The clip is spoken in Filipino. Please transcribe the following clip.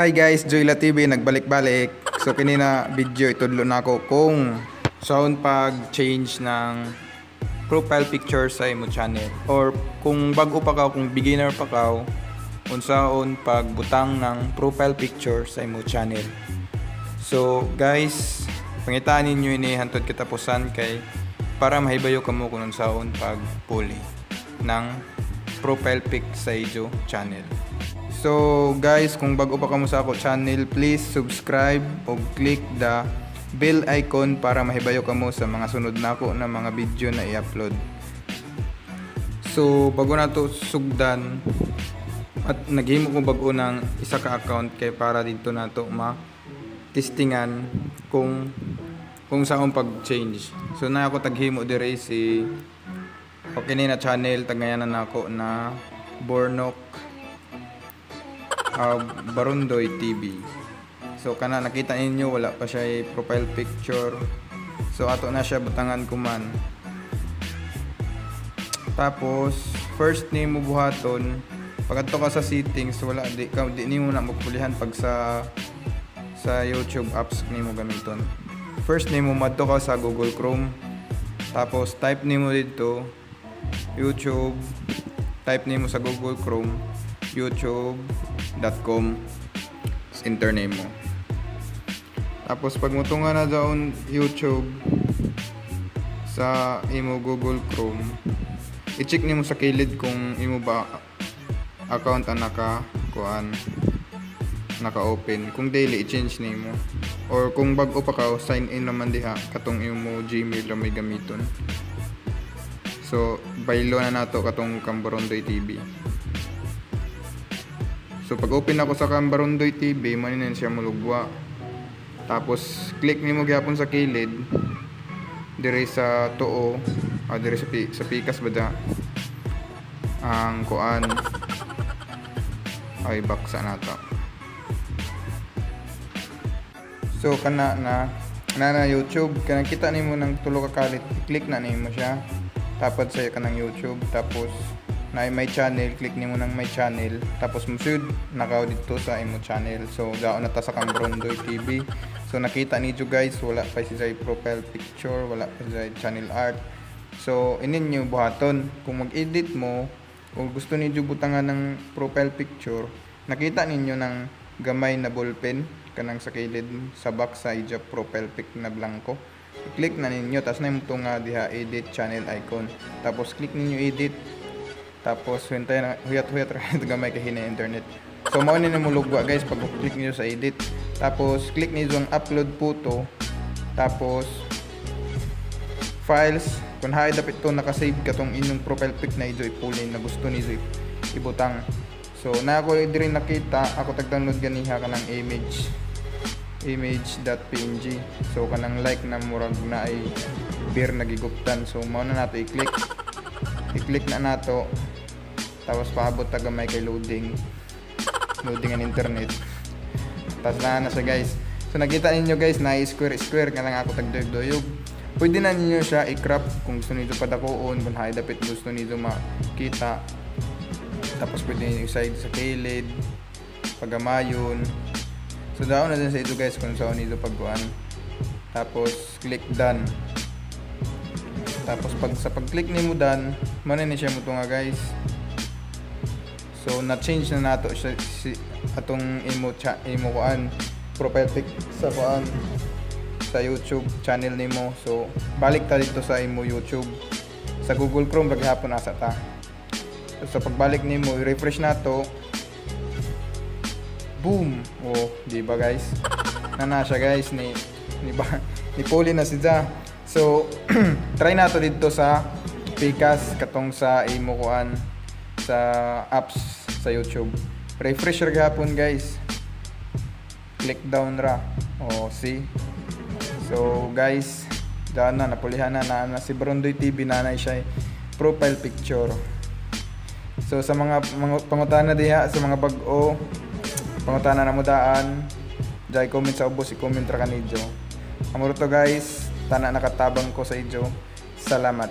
Hi guys, Joyla TV nagbalik-balik. So kanina video itudlo na ako kung sound pag change ng profile picture sa imo channel, or kung bago pa ka, kung beginner pa ka, unsaon pag butang ng profile picture sa imo channel. So guys, pangitaan ninyo ini hantod katapusan kay para mahibayo kamo kung unsaon pag puli ng profile pic sa ijo channel. So guys, kung bago pa kamo sa ako channel, please subscribe o click the bell icon para mahibayo kamo sa mga sunod na ako na mga video na i-upload. So bago na to sugdan, at naghimo ko bago ng isa ka account kay para dito na to ma-testingan kung saan pag-change. So na ako taghimo dire si okay na channel, tagayanan ako na Bornok Barundoy TV. So kana nakita ninyo wala pa siya profile picture. So ato na siya butangan kuman. Tapos first name mo buhaton pagadto ka sa settings, wala di nimo na magpulihan pag sa YouTube apps nimo gamiton. First name mo madto ka sa Google Chrome. Tapos type nimo dito YouTube. Type nimo sa Google Chrome youtube.com enter name mo. Tapos pag mutunga na doon YouTube sa imo Google Chrome, i-check nimo sa kilid kung imo ba account ang naka-open. Kung daily, i-change nimo. Or kung bago pa ka, sign in naman diha katong imo Gmail na may gamiton. So baylo na nato katong Cambarondoy TV. So pag open ako sa Cambarondoy TV, manin siya mulugwa. Tapos click nimo gyapon sa kilid dire sa tuo, dire sa pikas bada ang kuan ay baksa nato. So kana na YouTube, kana kita nimo ng tulo ka kalit, i-click na nimo siya. Tapos sa kanang YouTube, tapos na my channel, click nimo ng my channel, tapos musud nakaw dito sa imo channel. So daon na ta sa Cambarondoy TV. So nakita niyo guys, wala pa si profile picture, wala pa si channel art. So ininyo buhaton kung mag-edit mo o gusto niyo butangan ng profile picture, nakita ninyo ng gamay na ballpen kanang sa kilid sa box sa ija profile pic na blanco. I-click na ninyo, tapos na yung nga diha edit channel icon. Tapos click ninyo edit. Tapos hintay na huyat-huyat ra gamay kay hina internet. So mao ni mo lugwa guys pag click niyo sa edit. Tapos click niyo ang upload photo. Tapos files, kung hay dapat to naka-save katong inyong profile pic na ijo ipuli na gusto niyo ibutang. So na ako diri nakita, ako tag-download ganiha kanang image.png. So kanang like na murag na ay beer nagiguptan. So mao na nato i-click na nato. Tapos paabot ta gamay kay loading ang internet. Tapos na siya guys. So nakita ninyo guys na square ka lang ako tagdoyog. Pwede na ninyo siya i-crop kung gusto niyo padakuon, kung hay dapat gusto niyo makita. Tapos pwede niyo i-side sa kilid, pagamayon. So daon na din sa ito guys kung saan niyo pagkuan. Tapos click done. Tapos pag-click nimo done, man ni siya mo nga guys. So na-change na nato siya atong imo kuan profile pic sa kuan sa YouTube channel nimo. So balik ta dito sa imo YouTube. Sa Google Chrome paghapon asa ta. So pagbalik nimo, i-refresh nato. Boom. Oh, di ba guys? Na siya guys ni puli na siya. So try nato dito sa Pikas katong sa imo kuan sa apps sa YouTube. Refresh ra gapon guys. Click down ra. Oh, see. So guys, daan na napulihan na si Barundoy TV na siya profile picture. So sa mga pangutana diha, sa mga bag-o pangutana na mo daan, jay comment sa ubos, i-comment ra kanidyo. Amuro to guys, tana nakatabang ko sa idyo. Salamat.